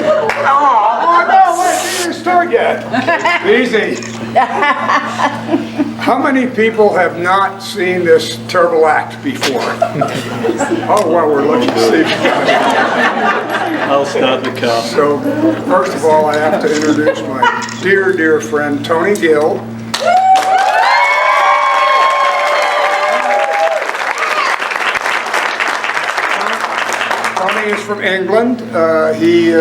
Oh, no, wait, didn't start yet. Easy. How many people have not seen this terrible act before? Oh, well, we're lucky to see you. I'll start the car. So, first of all, I have to introduce my dear, dear friend, Tony Gill. Tony is from England. He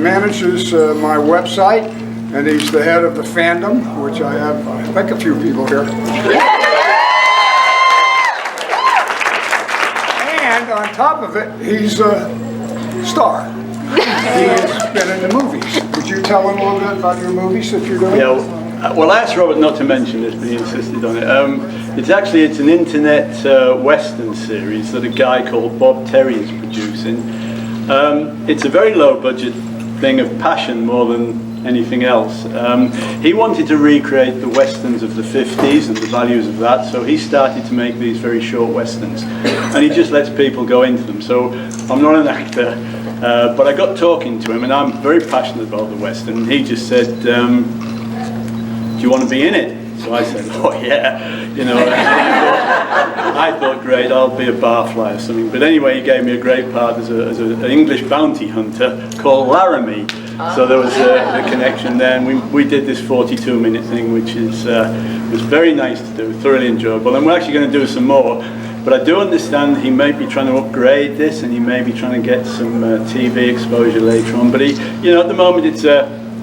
manages my website, and he's the head of the fandom, which I have, I think, a few people here. And on top of it, he's a star. He has been in the movies. Could you tell him a little bit about your movies that you're doing? Yeah, well, I asked Robert not to mention this, but he insisted on it. It's an internet Western series that a guy called Bob Terry is producing. It's a very low budget thing of passion more than anything else. He wanted to recreate the Westerns of the 50s and the values of that, so he started to make these very short Westerns. And he just lets people go into them. So I'm not an actor, but I got talking to him, and I'm very passionate about the Western. And he just said, do you want to be in it? So I said, oh yeah, you know. I thought, great, I'll be a barfly or something. But anyway, he gave me a great part as an English bounty hunter called Laramie. So there was a connection there, and we did this 42-minute thing, which is was very nice to do, thoroughly enjoyable. And we're actually going to do some more. But I do understand he may be trying to upgrade this, and he may be trying to get some TV exposure later on. But you know, at the moment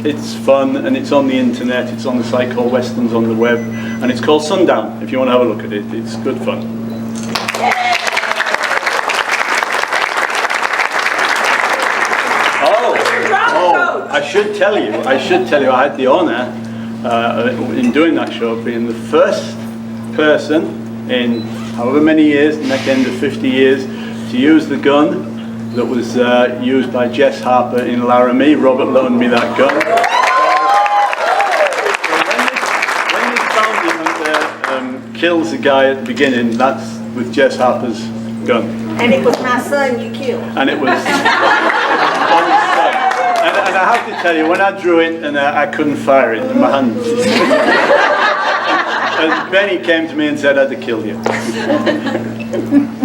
it's fun, and it's on the internet. It's on the site called Westerns on the Web, and it's called Sundown. If you want to have a look at it, it's good fun. Oh, I should tell you, I had the honor in doing that show of being the first person in however many years, neck end of 50 years, to use the gun that was used by Jess Harper in Laramie. Robert loaned me that gun. So when this bounty hunter kills the guy at the beginning, that's with Jess Harper's gun. And it was my son you killed. And it was Bobby's son. And I have to tell you, when I drew it and I couldn't fire it in my hand, and Benny came to me and said, I'd have killed you.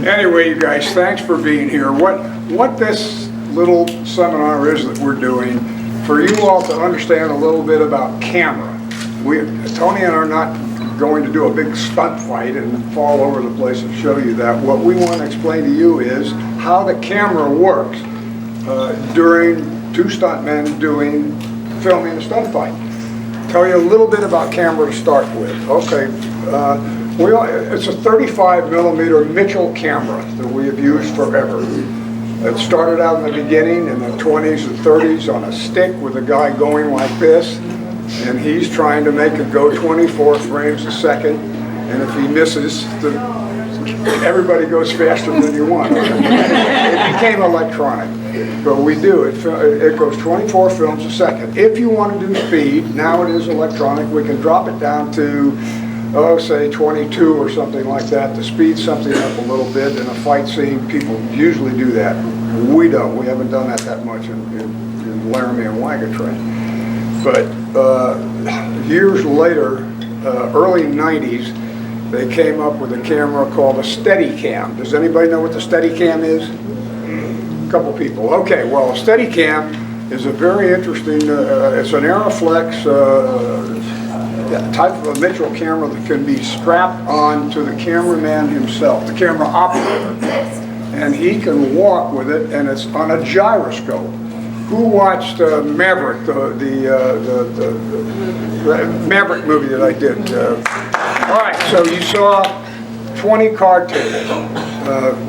Anyway, you guys, thanks for being here. What this little seminar is that we're doing, for you all to understand a little bit about camera. Tony and I are not going to do a big stunt fight and fall over the place and show you that. What we want to explain to you is how the camera works during two stuntmen filming a stunt fight. Tell you a little bit about camera to start with. Okay, it's a 35 millimeter Mitchell camera that we have used forever. It started out in the beginning in the 20s and 30s on a stick with a guy going like this, and he's trying to make it go 24 frames a second, and if he misses, everybody goes faster than you want. It became electronic, but we do it. It goes 24 films a second. If you want to do speed, now it is electronic. We can drop it down to, say 22 or something like that to speed something up a little bit. In a fight scene, people usually do that. We don't. We haven't done that much in Laramie and Wagon Train. But years later, early 90s, they came up with a camera called a Steadicam. Does anybody know what the Steadicam is? A couple people. Okay, well, a Steadicam is a very interesting, it's an Aeroflex type of a Mitchell camera that can be strapped on to the cameraman himself, the camera operator. And he can walk with it, and it's on a gyroscope. Who watched Maverick, the Maverick movie that I did? All right, so you saw 20 card tables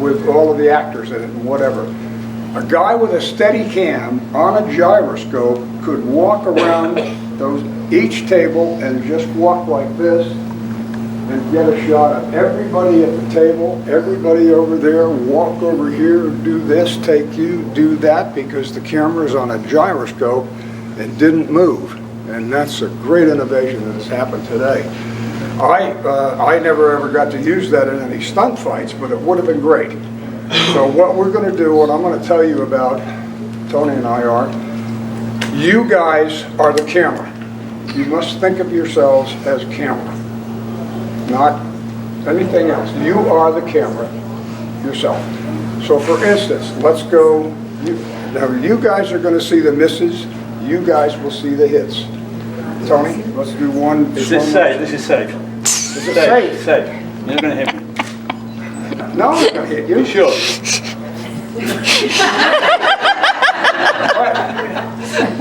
with all of the actors in it and whatever. A guy with a Steadicam on a gyroscope could walk around each table and just walk like this and get a shot of everybody at the table, everybody over there, walk over here, do this, take you, do that, because the camera's on a gyroscope and didn't move. And that's a great innovation that has happened today. I never ever got to use that in any stunt fights, but it would have been great. So what we're going to do, what I'm going to tell you about Tony and I are. You guys are the camera. You must think of yourselves as camera, not anything else. You are the camera yourself. So for instance, let's go, now you guys are going to see the misses, you guys will see the hits. Tony, let's do one. Is this safe? This is safe. Is it safe? Safe. You're not going to hit me. No, I'm going to hit you. You sure?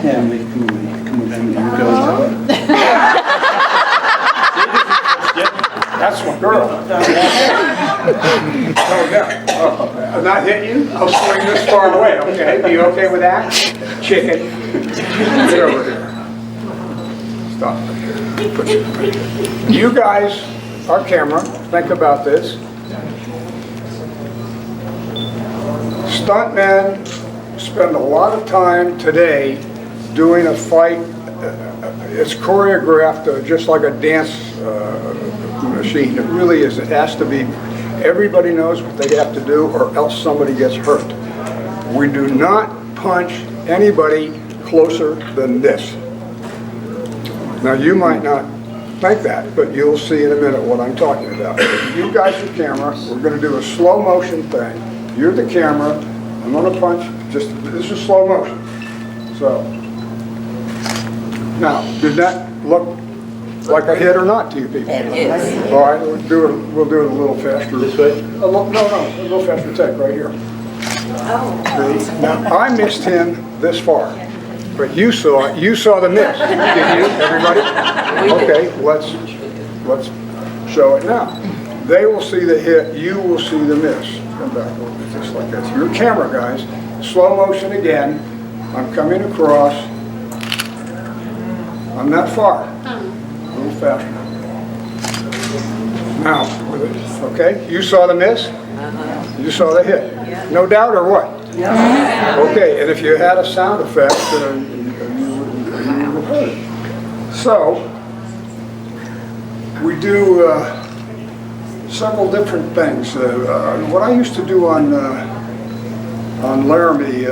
Yeah, Emily, come on, Emily, we'll go. That's my girl. Oh, yeah. I'm not hitting you? I'll swing this far away, okay? Are you okay with that? Chicken. Get over here. Stop. Put you right here. You guys are camera. Think about this. Stuntmen spend a lot of time today doing a fight. It's choreographed just like a dance machine. It really is. It has to be, everybody knows what they have to do or else somebody gets hurt. We do not punch anybody closer than this. Now you might not think that, but you'll see in a minute what I'm talking about. You guys are camera. We're going to do a slow motion thing. You're the camera. I'm going to punch. Just this is slow motion. So now, did that look like a hit or not to you people? Yes. All right, we'll do it a little faster. This way? No, a little faster. Take right here. See? Now I missed him this far, but you saw the miss. Did you, everybody? Okay, let's show it now. They will see the hit. You will see the miss. Come back a little bit, just like that. Your camera, guys. Slow motion again. I'm coming across. I'm not far. A little faster. Now, okay, you saw the miss? You saw the hit? No doubt or what? Okay, and if you had a sound effect, you would have heard it. So, we do several different things. What I used to do on Laramie,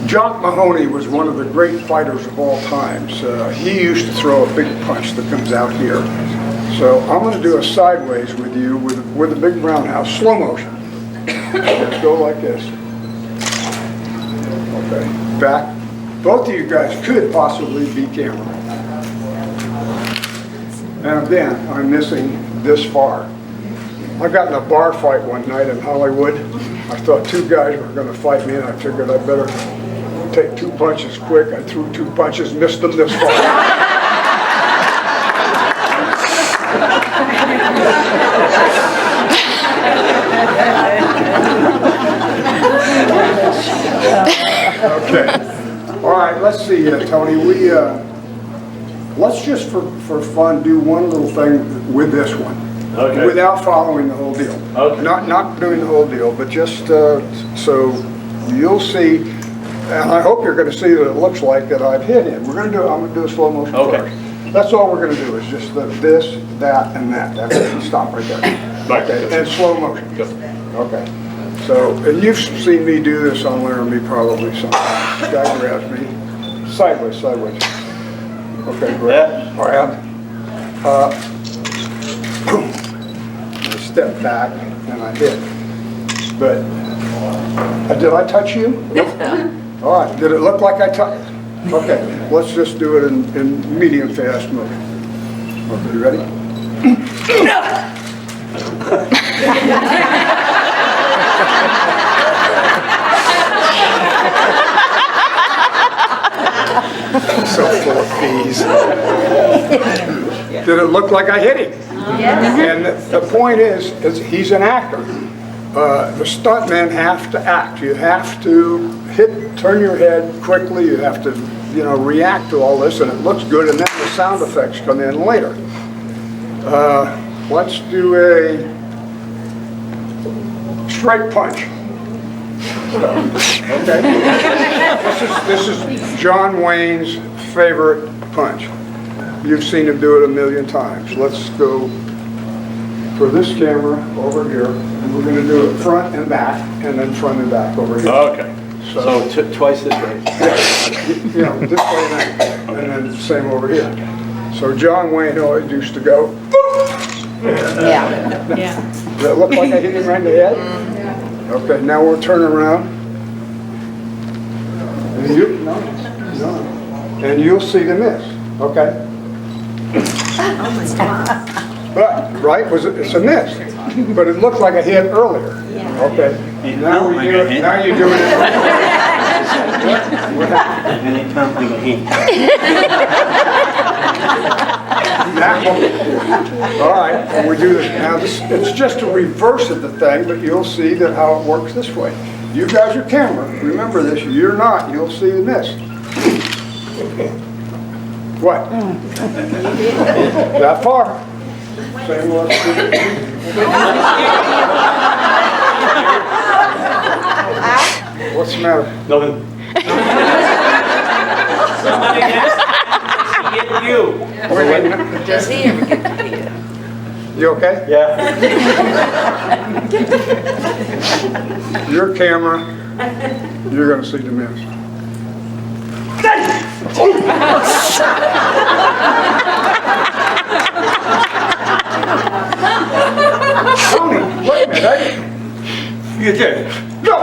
Jock Mahoney was one of the great fighters of all times. He used to throw a big punch that comes out here. So I'm going to do a sideways with you with a big roundhouse, slow motion. Let's go like this. Okay, back. Both of you guys could possibly be camera. And again, I'm missing this far. I got in a bar fight one night in Hollywood. I thought two guys were going to fight me, and I figured I better take two punches quick. I threw two punches, missed them this far. Okay. All right, let's see here, Tony. Let's just for fun do one little thing with this one. Okay. Without following the whole deal. Okay. Not doing the whole deal, but just so you'll see, and I hope you're going to see that it looks like that I've hit him. I'm going to do a slow motion first. That's all we're going to do is just this, that, and that. That's it. Stop right there. Right. Okay. And slow motion. Okay. So, and you've seen me do this on Laramie probably. Some guy grabs me sideways. Okay, great. Yeah. All right. I step back and I hit. But did I touch you? Nope. All right. Did it look like I touched? Okay. Let's just do it in medium fast motion. Okay, you ready? So full of fees. Did it look like I hit him? Yes. And the point is he's an actor. The stuntmen have to act. You have to turn your head quickly. You have to, react to all this, and it looks good. And then the sound effects come in later. Let's do a straight punch. Okay. This is John Wayne's favorite punch. You've seen him do it a million times. Let's go for this camera over here, and we're going to do it front and back, and then front and back over here. Okay. So twice this way. You know, this way and then same over here. So John Wayne always used to go, Yeah. does that look like I hit him right in the head? Okay, now we'll turn around. And and you'll see the miss, okay? But, right, it's a miss, but it looked like a hit earlier. Okay, now you do it. Now you're doing it. And it felt like a hit. All right, and we do this now. It's just a reverse of the thing, but you'll see that how it works this way. You guys are camera. Remember this. You're not. You'll see the miss. What? That far. Same one. What's the matter? Nothing. Somebody has to get you. Wait a minute. Does he ever get to be it? You okay? Yeah. Your camera, you're going to see the miss. Tony, wait a minute. You did. No!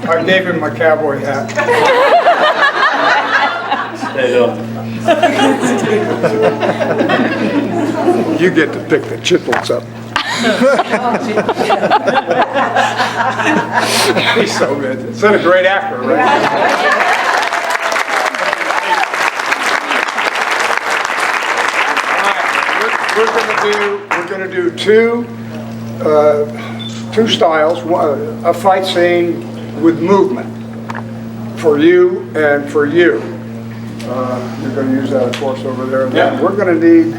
I gave him my cowboy hat. Stay on. You get to pick the chitlins up. He's so good. He's a great actor, right? We're going to do two styles, a fight scene with movement for you and for you. You're going to use that, of course, over there. And then we're going to need,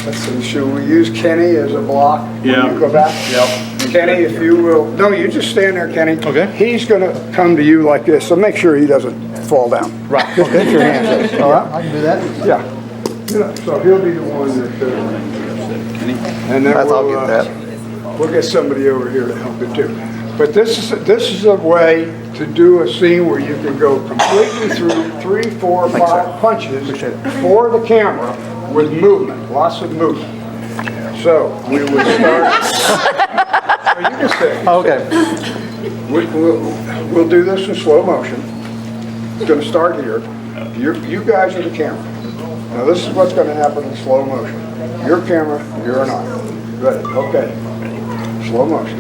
let's see, should we use Kenny as a block? Yeah. When you go back? Yep. Kenny, if you will, no, you just stand there, Kenny. Okay. He's going to come to you like this, so make sure he doesn't fall down. Right. Just get your hands up. All right? I can do that. Yeah. So he'll be the one that, and then I'll get that. We'll get somebody over here to help it too. But this is a way to do a scene where you can go completely through 3, 4, 5 punches for the camera with movement, lots of movement. So we would start. So you can stay. Okay. We'll do this in slow motion. It's going to start here. You guys are the camera. Now this is what's going to happen in slow motion. Your camera, you're not. Ready? Okay. Slow motion.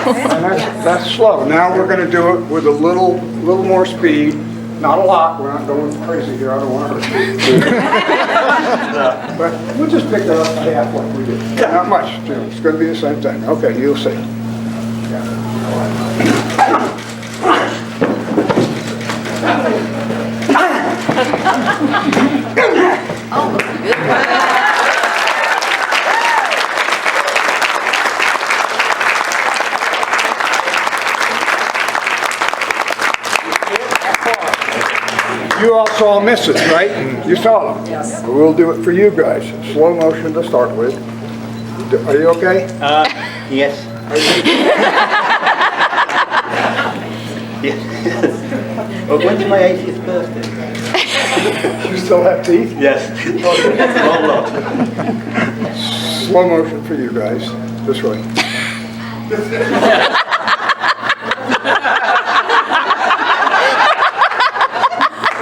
And that's slow. Now we're going to do it with a little more speed. Not a lot. We're not going crazy here. I don't want to hurt you. But we'll just pick it up half like we did. Not much. It's going to be the same thing. Okay, you'll see. You all saw misses, right? You saw them. Yes. We'll do it for you guys. Slow motion to start with. Are you okay? Yes. Yes. Well, when's my 80th birthday? You still have teeth? Yes. Well, lot. Slow motion for you guys. This way.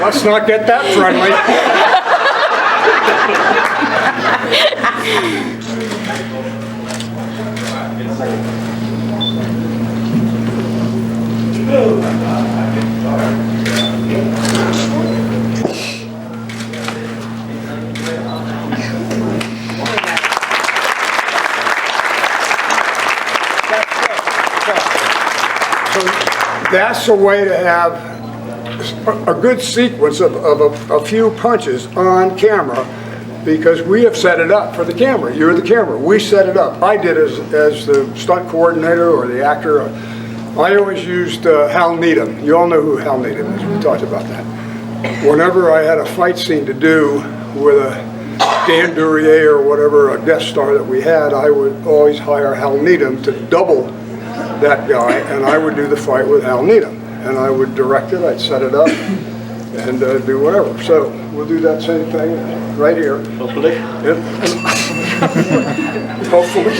Let's not get that friendly. So that's a way to have a good sequence of a few punches on camera, because we have set it up for the camera. You're the camera. We set it up. I did as the stunt coordinator or the actor. I always used Hal Needham. You all know who Hal Needham is. We talked about that. Whenever I had a fight scene to do with a Dan Duryea or whatever, a guest star that we had, I would always hire Hal Needham to double that guy, and I would do the fight with Hal Needham. And I would direct it, I'd set it up, and do whatever. So we'll do that same thing right here. Hopefully. Yep. Hopefully.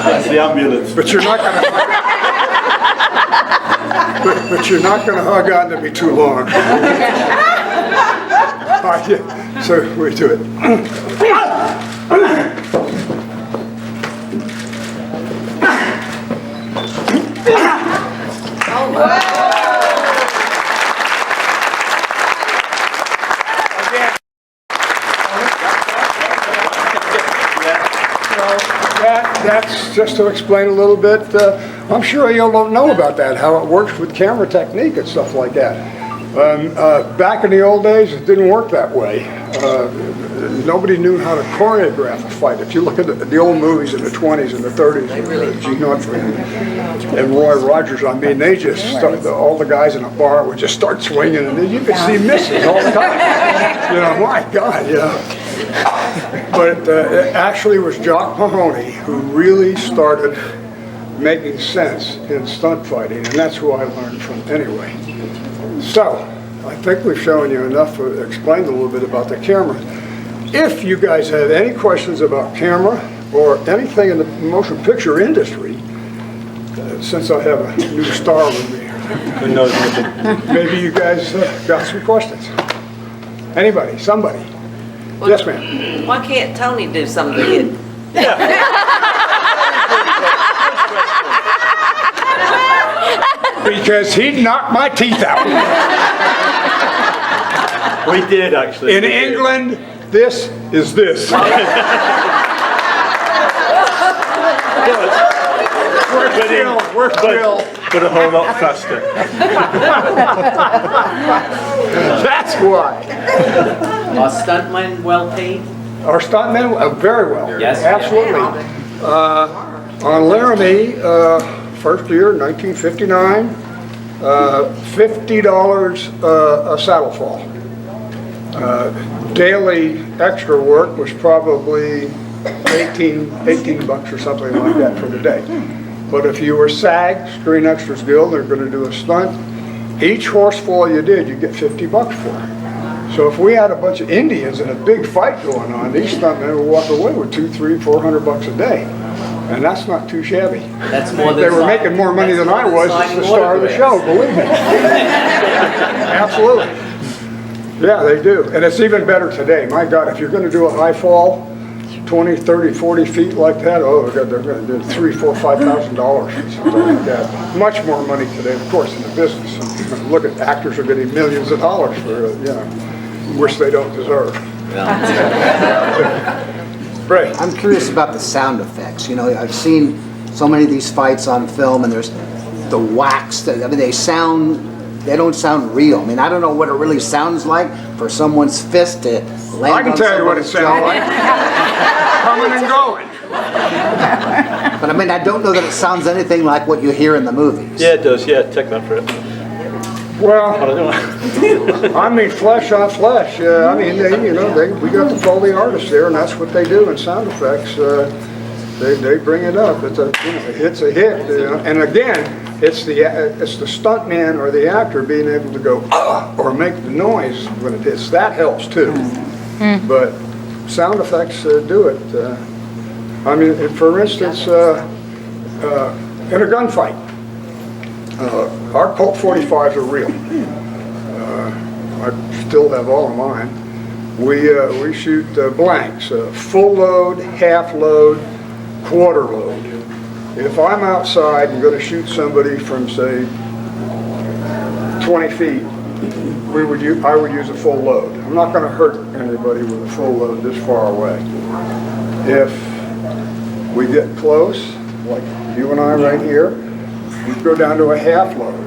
That's the ambulance. But you're not going to. But you're not going to hug on to me too long. So we do it. That's just to explain a little bit. I'm sure you all don't know about that, how it works with camera technique and stuff like that. Back in the old days, it didn't work that way. Nobody knew how to choreograph a fight. If you look at the old movies in the 20s and the 30s, Gene Autry and Roy Rogers, I mean, they just started, all the guys in a bar would just start swinging, and you could see misses all the time. You know, my God, you know. But it actually was Jock Mahoney who really started making sense in stunt fighting, and that's who I learned from anyway. So, I think we've shown you enough, explained a little bit about the camera. If you guys have any questions about camera or anything in the motion picture industry, since I have a new star with me here, maybe you guys got some questions. Anybody, somebody? Well, Yes, ma'am. Why can't Tony do some of it? Because he'd knock my teeth out. We did, actually. In England, this is this. We're still. But a whole lot faster. That's why. Are stuntmen well paid? Our stuntmen, very well. Yes. Absolutely. On Laramie, first year, 1959, $50 a saddle fall. Daily extra work was probably 18 bucks or something like that for the day. But if you were SAG, Screen Extras Guild, they're going to do a stunt. Each horse fall you did, you get 50 bucks for it. So if we had a bunch of Indians and a big fight going on, these stuntmen would walk away with $200, $300, $400 a day. And that's not too shabby. That's more than They were making more money than I was as the star of the show, believe me. Absolutely. Yeah, they do. And it's even better today. My God, if you're going to do a high fall, 20, 30, 40 feet like that, oh, they're going to do $3,000, $4,000, $5,000, something like that. Much more money today, of course, in the business. Look at actors are getting millions of dollars for, which they don't deserve. Right. I'm curious about the sound effects. You know, I've seen so many of these fights on film, and there's the whacks. I mean, they don't sound real. I mean, I don't know what it really sounds like for someone's fist to land I can on tell you what it somebody's sounds jaw. like. Coming and going. But I mean, I don't know that it sounds anything like what you hear in the movies. Yeah, it does. Yeah, take that for it. Well, I don't know. I mean, flesh on flesh. I mean, we got the Foley artists there, and that's what they do in sound effects. They bring it up. It's a hit. And again, it's the stuntman or the actor being able to go or make the noise when it hits. That helps too. But sound effects do it. I mean, for instance, in a gunfight. Our Colt 45s are real. I still have all of mine. We shoot blanks, full load, half load, quarter load. If I'm outside and going to shoot somebody from, say, 20 feet, I would use a full load. I'm not going to hurt anybody with a full load this far away. If we get close, like you and I right here, we'd go down to a half load.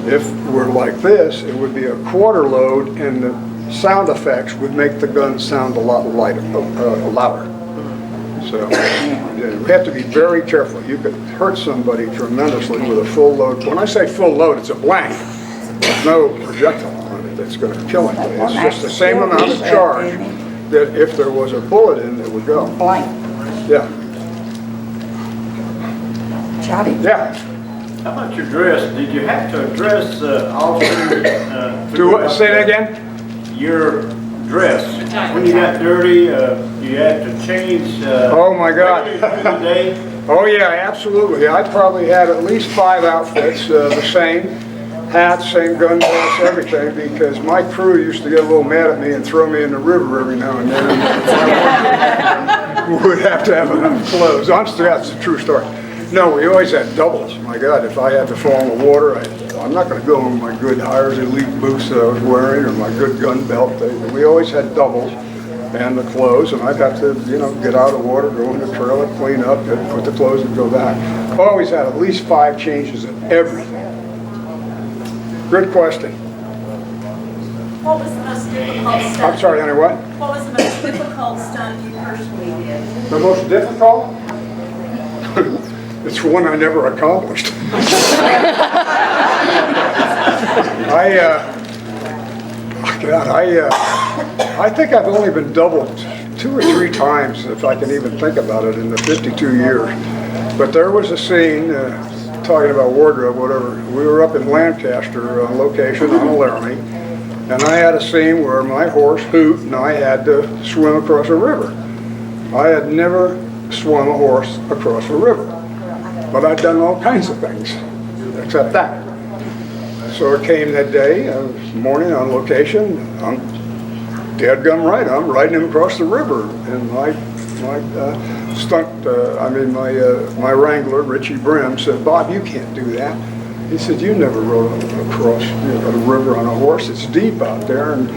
If we're like this, it would be a quarter load, and the sound effects would make the gun sound a lot lighter, louder. So we have to be very careful. You could hurt somebody tremendously with a full load. When I say full load, it's a blank. There's no projectile on it that's going to kill it. It's just the same amount of charge that if there was a bullet in, it would go. Blank. Yeah. Johnny? Yeah. How about your dress? Did you have to address officers? Do what? Say that again? Your dress. When you got dirty, you had to change. Oh my God. Every day. Oh yeah, absolutely. I probably had at least 5 outfits, the same hats, same gun belts, everything, because my crew used to get a little mad at me and throw me in the river every now and then. We would have to have enough clothes. Honestly, that's a true story. No, we always had doubles. My God, if I had to fall in the water, I'm not going to go in my good Hires Elite boots that I was wearing or my good gun belt. We always had doubles and the clothes, and I'd have to, get out of the water, go in the trailer, clean up, and put the clothes and go back. Always had at least 5 changes of everything. Good question. What was the most difficult stunt? I'm sorry, honey, what? What was the most difficult stunt you personally did? The most difficult? It's one I never accomplished. I think I've only been doubled 2 or 3 times, if I can even think about it, in the 52 years. But there was a scene, talking about wardrobe, whatever, we were up in Lancaster on location on a Laramie, and I had a scene where my horse, Hoot, and I had to swim across a river. I had never swum a horse across a river, but I'd done all kinds of things, except that. So it came that day, morning on location, I'm deadgum right, I'm riding him across the river, and my wrangler, Richie Brim, said, "Bob, you can't do that." He said, "You never rode across a river on a horse. It's deep out there, and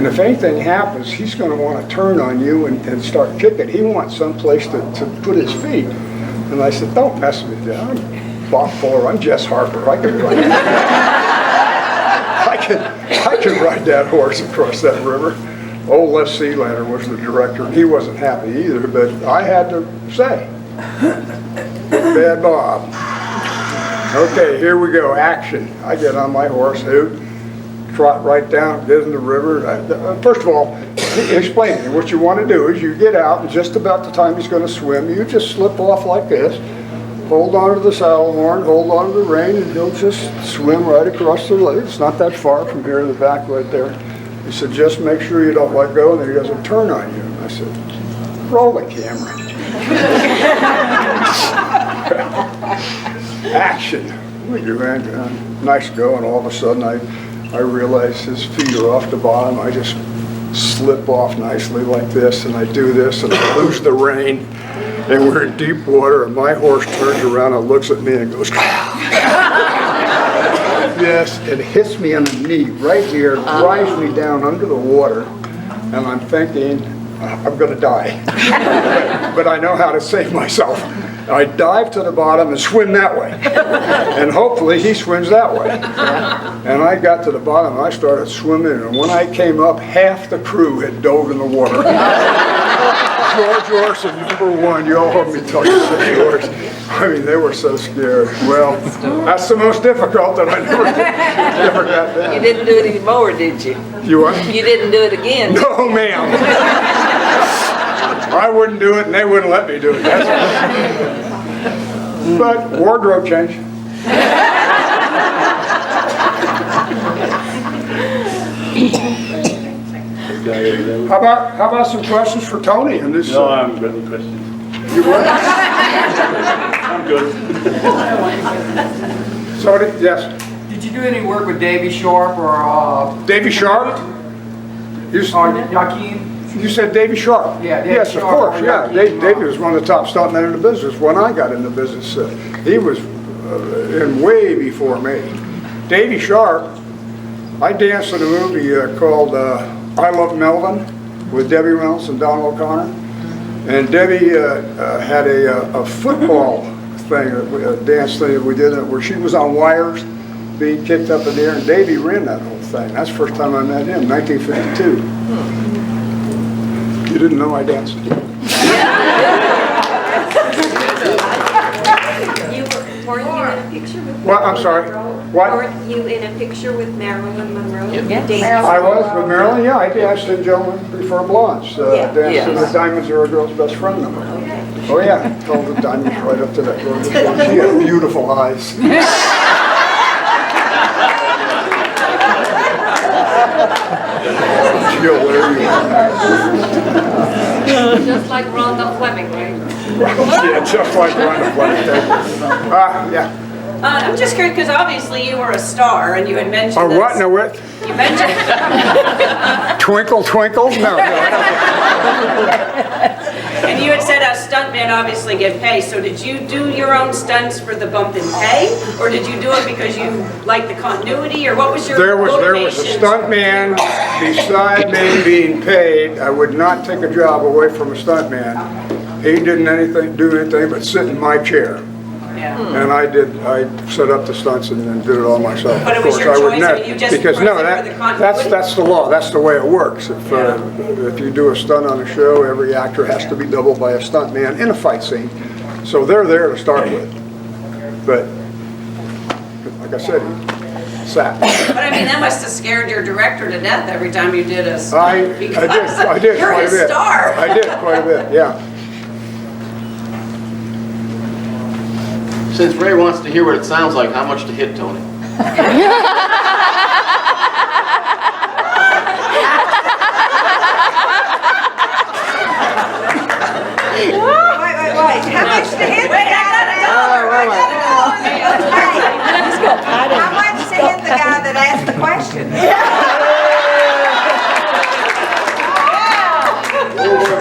if anything happens, he's going to want to turn on you and start kicking. He wants some place to put his feet." And I said, "Don't mess with me. I'm Bob Fuller. I'm Jess Harper. I can ride I can ride that horse across that river." Old Les Sealander was the director, and he wasn't happy either, but I had to say, "Bad Bob." Okay, here we go, action. I get on my horse, Hoot, trot right down, get in the river. First of all, explain it. What you want to do is you get out, and just about the time he's going to swim, you just slip off like this, hold on to the saddle horn, hold on to the rein, and he'll just swim right across the lake. It's not that far from here to the back right there. He said, "Just make sure you don't let go and that he doesn't turn on you." And I said, "Roll the camera." Action. We do, man. Nice go, and all of a sudden I realize his feet are off the bottom. I just slip off nicely like this, and I do this, and I lose the rein, and we're in deep water, and my horse turns around and looks at me and goes, yes, it hits me on the knee right here, drives me down under the water, and I'm thinking, I'm going to die. But I know how to save myself. I dive to the bottom and swim that way. And hopefully he swims that way. And I got to the bottom and I started swimming, and when I came up, half the crew had dove in the water. George Orson, #1, you all heard me tell you George. I mean, they were so scared. Well, that's the most difficult that I never got that. You didn't do it anymore, did you? You what? You didn't do it again. No, ma'am. I wouldn't do it, and they wouldn't let me do it. But wardrobe change. How about some questions for Tony in this? No, I haven't got any questions. You what? I'm good. Somebody? Yes. Did you do any work with Davy Sharp or Davy Sharp? Yaquim? You said Davy Sharp? Yeah, Davy yes, Sharp, of course, or yeah. Yaquim. Davy was one of the top stuntmen in the business when I got in the business. He was in way before me. Davy Sharp, I danced in a movie called I Love Melvin with Debbie Reynolds and Donald O'Connor. And Debbie had a football thing, a dance thing that we did where she was on wires being kicked up in the air, and Davey ran that whole thing. That's the first time I met him, 1952. You didn't know I danced? Weren't you in a picture with? What? I'm sorry. What? Weren't you in a picture with Marilyn Monroe? Yes. I was with Marilyn, yeah, I danced in Gentlemen Prefer Blondes. Danced in the Diamonds Are a Girl's Best Friend number. Oh yeah, held the diamonds right up to that girl. She had beautiful eyes. Just like Rhonda Fleming, right? Yeah, just like Rhonda Fleming. Yeah. I'm just curious, because obviously you were a star, and you had mentioned A this. what? No, what? You mentioned. Twinkle, twinkle? No, I And you had said as stuntmen obviously get paid, so did you do your own stunts for the bump in pay? Or did you do it because you liked the continuity, or what was your There was a motivation? stunt man beside me being paid. I would not take a job away from a stunt man. He didn't do anything but sit in my chair. Yeah. And I set up the stunts and then did it all myself. But it Of was course, your I would choice? never- I mean, you just because no, prefer the continuity? that's the law. That's the way it works. If you do a stunt on a show, every actor has to be doubled by a stunt man in a fight scene. So they're there to start with. But like I said, he sat. But I mean, that must have scared your director to death every time you did a stunt. I did You're quite a a bit. star. I did quite a bit. Yeah. Since Ray wants to hear what it sounds like, how much to hit, Tony? Wait. How much to hit the guy that How much to hit the guy that asked the question?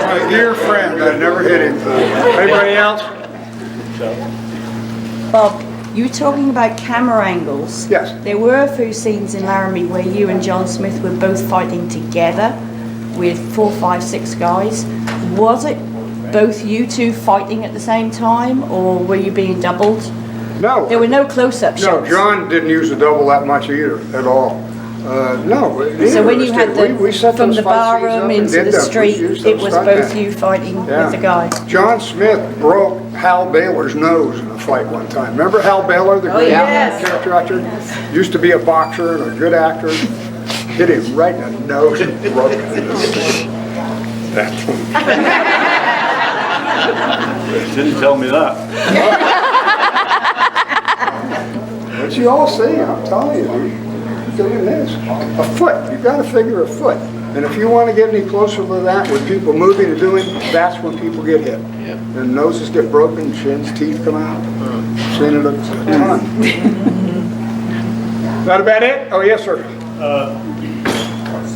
My dear friend, I never hit him. Anybody else? Bob, you were talking about camera angles. Yes. There were a few scenes in Laramie where you and John Smith were both fighting together with 4, 5, 6 guys. Was it both you two fighting at the same time, or were you being doubled? No. There were no close-up No, shots. John didn't use the double that much either, at all. No. So when you had we set from those the fight bar scenes up room and into did the them. We street, used it those was stunt both men. you fighting Yeah. with the guy. John Smith broke Hal Baylor's nose in a fight one time. Remember Hal Baylor, the great character actor? Used to be a boxer and a good actor. Hit him right in the nose and broke it. Didn't tell me that. But you all see, I'm telling you, dude, doing this. A foot, you've got to figure a foot. And if you want to get any closer to that, with people moving and doing, that's when people get hit. Yep. And noses get broken, chins, teeth come out. Seen it a ton. That about it? Oh, yes, sir.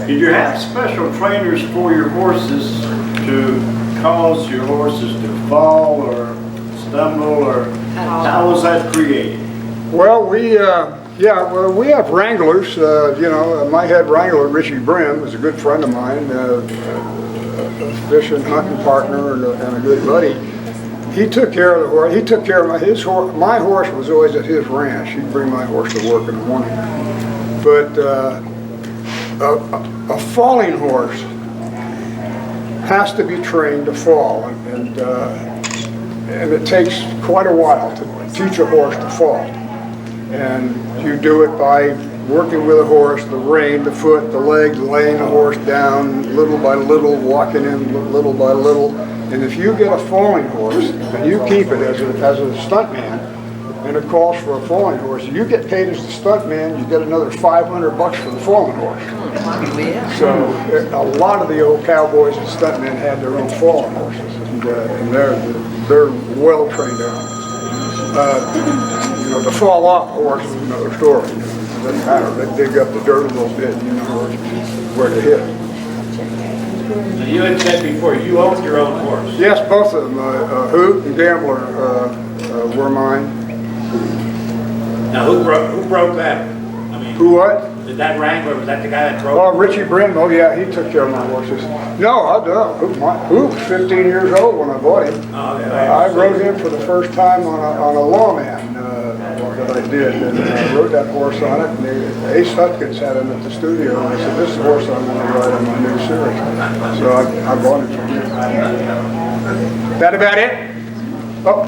Did you have special trainers for your horses to cause your horses to fall or stumble, or how was that created? Well, we have wranglers. My head wrangler, Richie Brim, is a good friend of mine, a fishing, hunting partner, and a good buddy. He took care of the horse. He took care of his horse. My horse was always at his ranch. He'd bring my horse to work in the morning. But a falling horse has to be trained to fall, and it takes quite a while to teach a horse to fall. And you do it by working with a horse, the rein, the foot, the leg, laying the horse down little by little, walking in little by little. And if you get a falling horse and you keep it as a stunt man, and it calls for a falling horse, you get paid as the stunt man, you get another $500 for the falling horse. So a lot of the old cowboys and stuntmen had their own falling horses, and they're well trained animals. To fall off a horse is another story. It doesn't matter. They dig up the dirt a little bit, and you know where to hit. Now, you had said before, you owned your own horse. Yes, both of them. Hoot and Gambler were mine. Now, who broke that? I mean, Who what? Did that Wrangler, was that the guy that drove? Oh, Richie Brindle, yeah, he took care of my horses. No, I don't. Who was 15 years old when I bought him. Oh, yeah, I rode him for the first time on a lawman that I did. And I rode that horse on it. And Ace Hutkins had him at the studio. And I said, this is the horse I'm going to ride on my new series. So I bought it from him. That about it? Oh,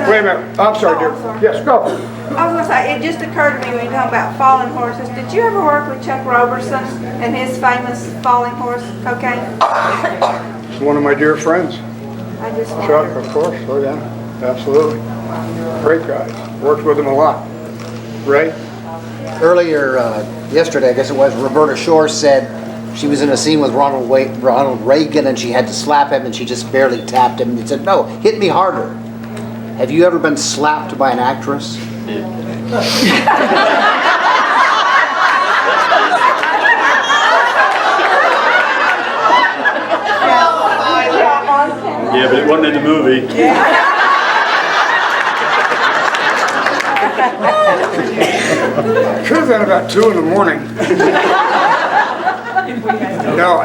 wait a minute. I'm sorry, dear. Yes, go. I was gonna say, it just occurred to me when you talk about falling horses. Did you ever work with Chuck Roberson and his famous falling horse, Cocaine? He's one of my dear friends. I just Chuck, of course. Oh, yeah. Absolutely. Great guy. Worked with him a lot. Ray? Earlier, yesterday, I guess it was, Roberta Shore said she was in a scene with Ronald Reagan and she had to slap him and she just barely tapped him. And he said, no, hit me harder. Have you ever been slapped by an actress? Yeah, but it wasn't in the movie. Could have been about 2 in the morning. No,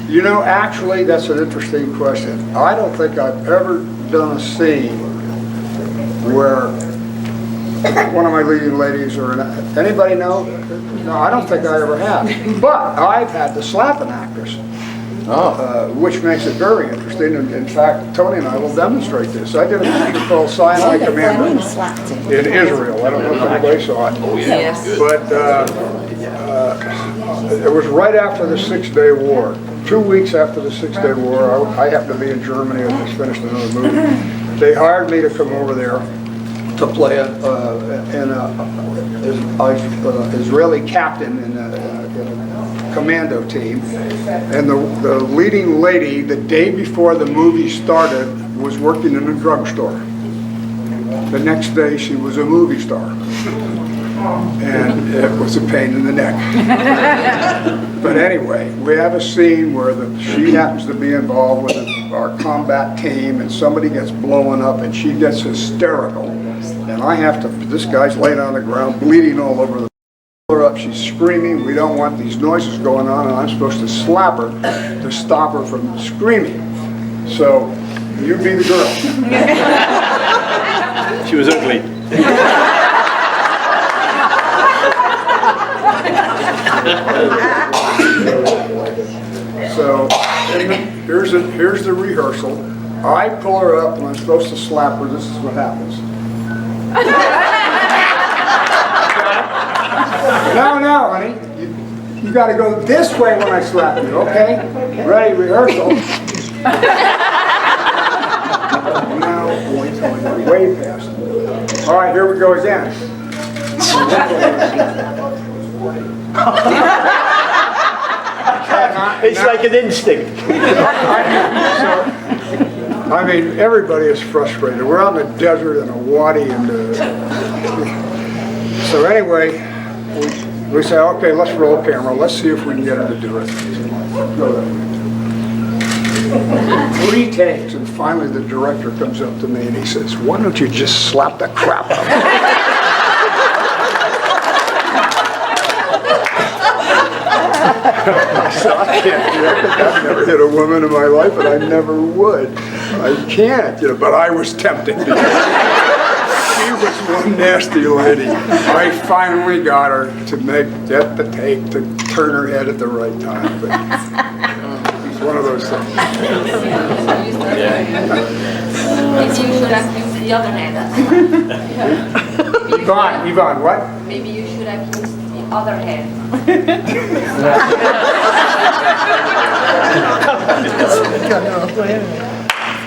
you know, actually, that's an interesting question. I don't think I've ever done a scene where one of my leading ladies or anybody know? No, I don't think I ever have. But I've had to slap an actress. Which makes it very interesting. And in fact, Tony and I will demonstrate this. I did a movie called Sinai Commando in Israel. I don't know if anybody saw it. Yes. But it was right after the 6-Day War. 2 weeks after the 6-Day War, I happened to be in Germany and just finished another movie. They hired me to come over there to play an Israeli captain in a commando team, and the leading lady the day before the movie started was working in a drugstore. The next day she was a movie star, and it was a pain in the neck. But anyway, we have a scene where she happens to be involved with our combat team, and somebody gets blown up and she gets hysterical, and I have to, this guy's laying on the ground bleeding all over the her up, she's screaming, we don't want these noises going on, and I'm supposed to slap her to stop her from screaming. So, you be the girl. She was ugly. So, here's the rehearsal. I pull her up and I'm supposed to slap her. This is what happens. No, honey. You got to go this way when I slap you, okay? Ready, rehearsal. Now, way past. All right, here we go again. It's like an instinct. I mean, everybody is frustrated. We're out in the desert in a wadi, and so anyway, we say, okay, let's roll camera. Let's see if we can get her to do it. Go there. 3 takes, and finally the director comes up to me and he says, why don't you just slap the crap out of her? I said, I can't do that. I've never hit a woman in my life, and I never would. I can't, but I was tempted because she was one nasty lady. I finally got her to get the take to turn her head at the right time. But it's one of those things. Maybe you should have used the other hand. Yvonne, what? Maybe you should have used the other hand.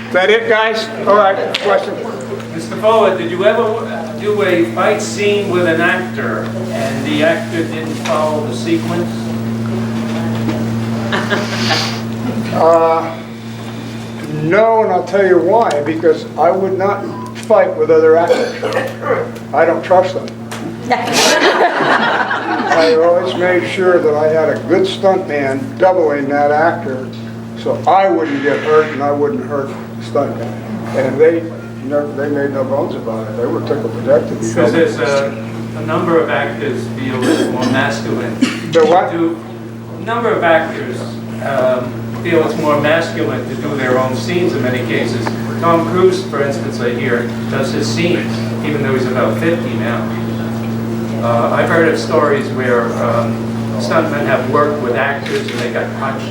Is that it, guys? All right, question. Mr. Foley, did you ever do a fight scene with an actor and the actor didn't follow the sequence? No, and I'll tell you why. Because I would not fight with other actors. I don't trust them. I always made sure that I had a good stuntman doubling that actor, so I wouldn't get hurt and I wouldn't hurt the stuntman. And they made no bones about it. They were tickled to death to be Because there's a number of actors feel it's more masculine. The what? A number of actors feel it's more masculine to do their own scenes in many cases. Tom Cruise, for instance, I hear, does his scenes, even though he's about 50 now. I've heard of stories where stuntmen have worked with actors and they got punched,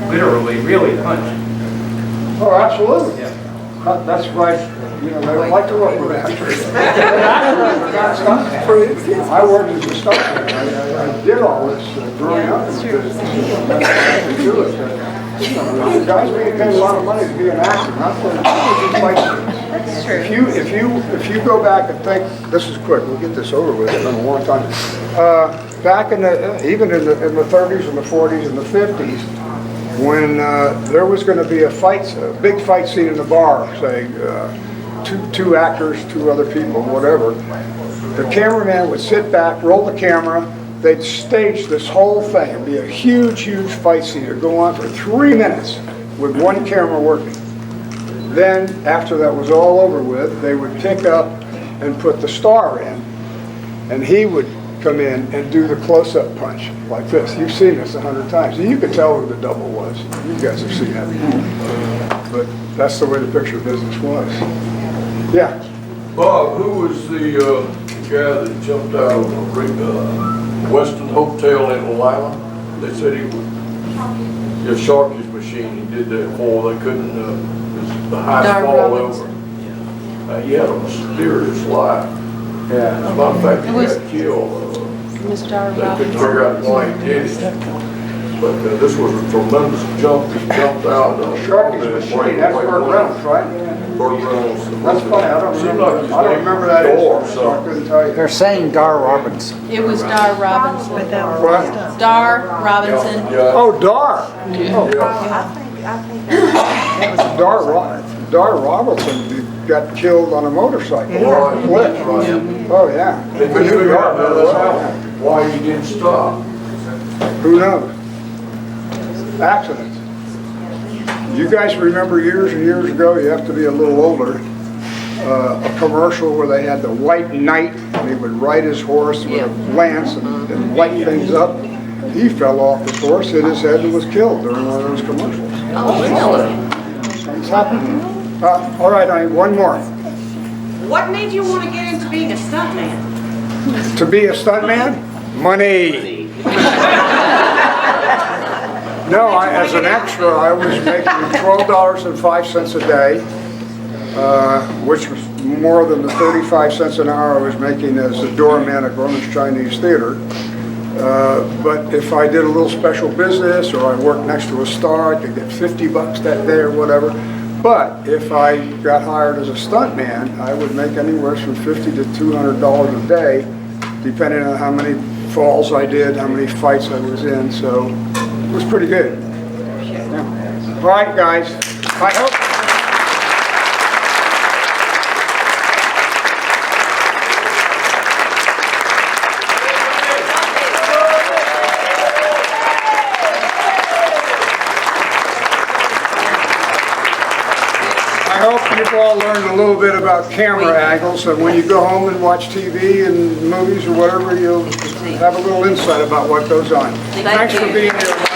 literally, really punched. Oh, absolutely. Yeah. That's right. You know, they like to work with actors. I worked as a stuntman. I did all this growing up. Because I could do it. Guys being paid a lot of money to be an actor, not for That's true. if you go back and think, this is quick, we'll get this over with, it's been a long time. Back in the, even in the 30s and the 40s and the 50s, when there was going to be a big fight scene in the bar, say two actors, two other people, whatever, the cameraman would sit back, roll the camera, they'd stage this whole thing. It'd be a huge, huge fight scene. It'd go on for 3 minutes with one camera working. Then, after that was all over with, they would pick up and put the star in, and he would come in and do the close-up punch like this. You've seen this 100 times. You could tell who the double was. You guys have seen that. But that's the way the picture business was. Yeah. Bob, who was the guy that jumped out of the Weston Hotel in Lima? They said he would shark his machine. He did that for they couldn't the highest fall over. He had a mysterious life. Yeah. As a matter of fact, he got killed. They couldn't figure out why he did it. But this was a tremendous jump. He jumped out. Sharky's machine, that's Burt Reynolds, right? Burt Reynolds. That's funny, I don't remember that Door, so I couldn't tell you. They're saying Dar Robinson. It was Dar Robinson. What? Dar Robinson. Yeah. Oh, Dar. Oh, I think Dar Robinson got killed on a motorcycle. Right. Flipped. Oh, yeah. They couldn't figure out why he didn't stop. Who knows? Accidents. You guys remember years and years ago, you have to be a little older, a commercial where they had the white knight, and he would ride his horse with a lance and light things up. He fell off his horse, hit his head, and was killed during one of those commercials. Oh, really? Things happen. All right, honey, one more. What made you want to get into being a stuntman? To be a stuntman? Money. No, as an extra, I was making $12.05 a day, which was more than the 35 cents an hour I was making as a doorman at Grauman's Chinese Theater. But if I did a little special business or I worked next to a star, I could get 50 bucks that day or whatever. But if I got hired as a stuntman, I would make anywhere from $50 to $200 a day, depending on how many falls I did, how many fights I was in. So it was pretty good. Yeah. All right, guys. I hope. I hope you've all learned a little bit about camera angles, so when you go home and watch TV and movies or whatever, you'll have a little insight about what goes on. Thanks for being here.